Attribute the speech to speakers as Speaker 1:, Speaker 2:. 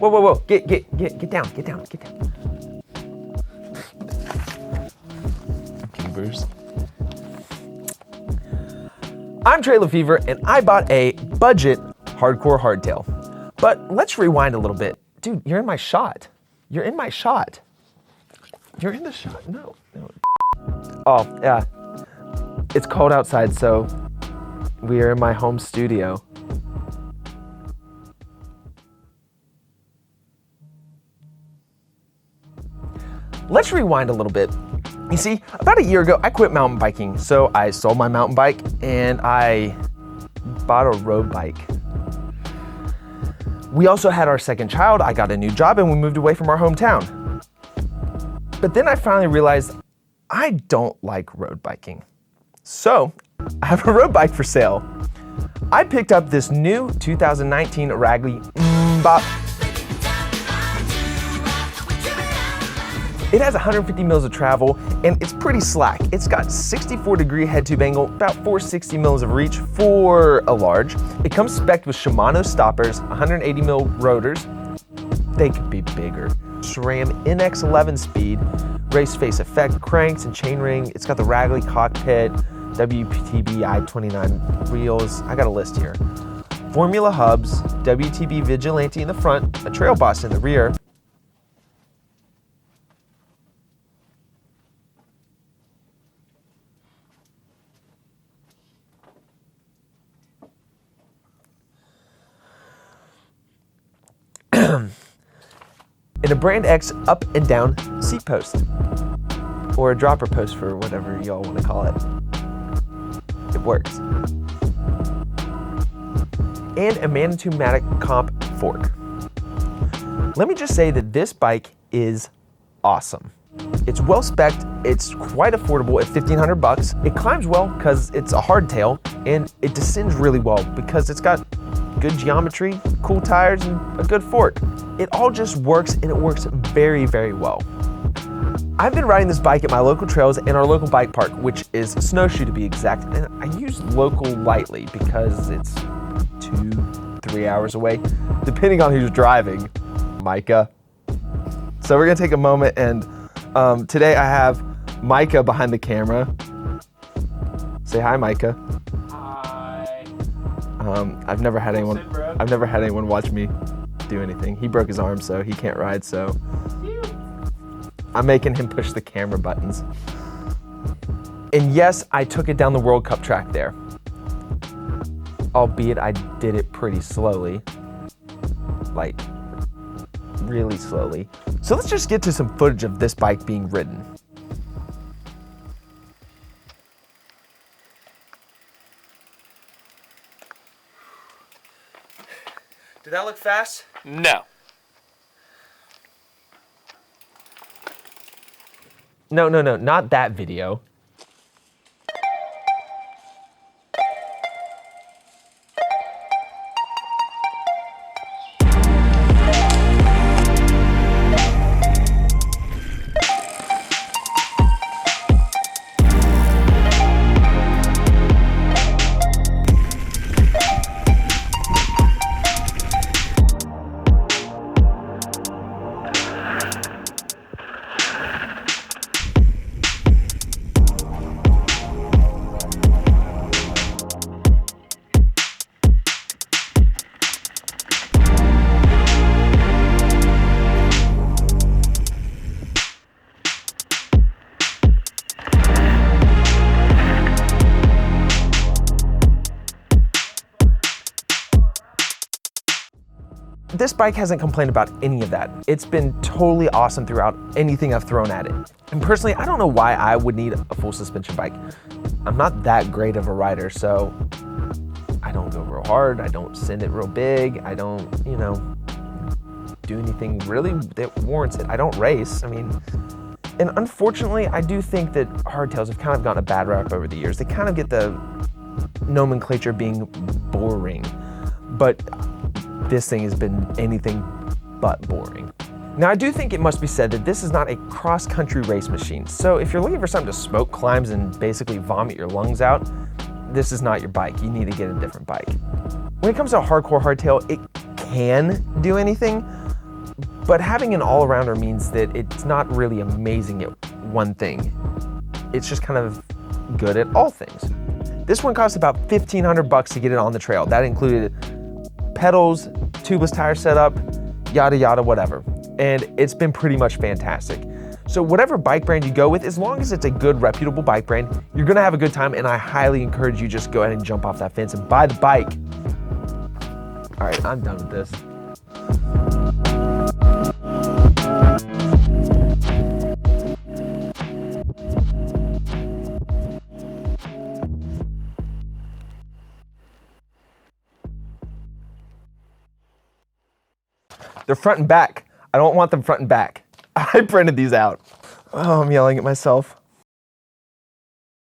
Speaker 1: Whoa, whoa, whoa, get down. Goobers. I'm Trey Lefevre, and I bought a budget hardcore hardtail. But let's rewind a little bit. Dude, you're in my shot. You're in the shot. No. Oh, yeah. It's cold outside, so we are in my home studio. Let's rewind a little bit. You see, about a year ago, I quit mountain biking. So I sold my mountain bike and I bought a road bike. We also had our second child. I got a new job and we moved away from our hometown. But then I finally realized I don't like road biking. So I have a road bike for sale. I picked up this new 2019 Ragley MMMBOP. It has 150 mils of travel and it's pretty slack. It's got 64-degree head tube angle, about 460 mils of reach for a large. It comes specced with Shimano stoppers, 180 mil rotors. They could be bigger. SRAM NX11 speed, race face effect cranks and chainring. It's got the Ragley cockpit, WTB I-29 wheels. I got a list here. Formula hubs, WTB Vigilante in the front, a Trail Boss in the rear. And a Brand X up and down seat post, or a dropper post for whatever y'all want to call it. It works. And a Manitou-matic comp fork. Let me just say that this bike is awesome. It's well spec'd, it's quite affordable at $1,500. It climbs well because it's a hardtail, and it descends really well because it's got good geometry, cool tires, and a good fork. It all just works, and it works very, very well. I've been riding this bike at my local trails and our local bike park, which is Snowshoe to be exact, and I use local lightly because it's 2-3 hours away, depending on who's driving. Micah. So we're gonna take a moment, and today I have Micah behind the camera. Say hi, Micah. I've never had anyone watch me do anything. He broke his arm, so he can't ride, so I'm making him push the camera buttons. And yes, I took it down the World Cup track there. Albeit I did it pretty slowly. Like, really slowly. So let's just get to some footage of this bike being ridden. Did that look fast?
Speaker 2: No.
Speaker 1: No, not that video. This bike hasn't complained about any of that. It's been totally awesome throughout anything I've thrown at it. And personally, I don't know why I would need a full suspension bike. I'm not that great of a rider, so I don't go real hard, I don't send it real big, I don't, do anything really that warrants it. I don't race, and unfortunately, I do think that hardtails have kind of gotten a bad rap over the years. They kind of get the nomenclature being boring, but this thing has been anything but boring. Now, I do think it must be said that this is not a cross-country race machine. So if you're looking for something to smoke climbs and basically vomit your lungs out, this is not your bike. You need to get a different bike. When it comes to hardcore hardtail, it can do anything, But having an all-arounder means that it's not really amazing at one thing. It's just kind of good at all things. This one cost about $1,500 to get it on the trail. That included pedals, tubeless tire setup, yada yada, whatever. And it's been pretty much fantastic. So whatever bike brand you go with, as long as it's a good, reputable bike brand, you're gonna have a good time, and I highly encourage you just go ahead and jump off that fence and buy the bike. All right, I'm done with this. They're front and back. I don't want them front and back. I printed these out. Oh, I'm yelling at myself.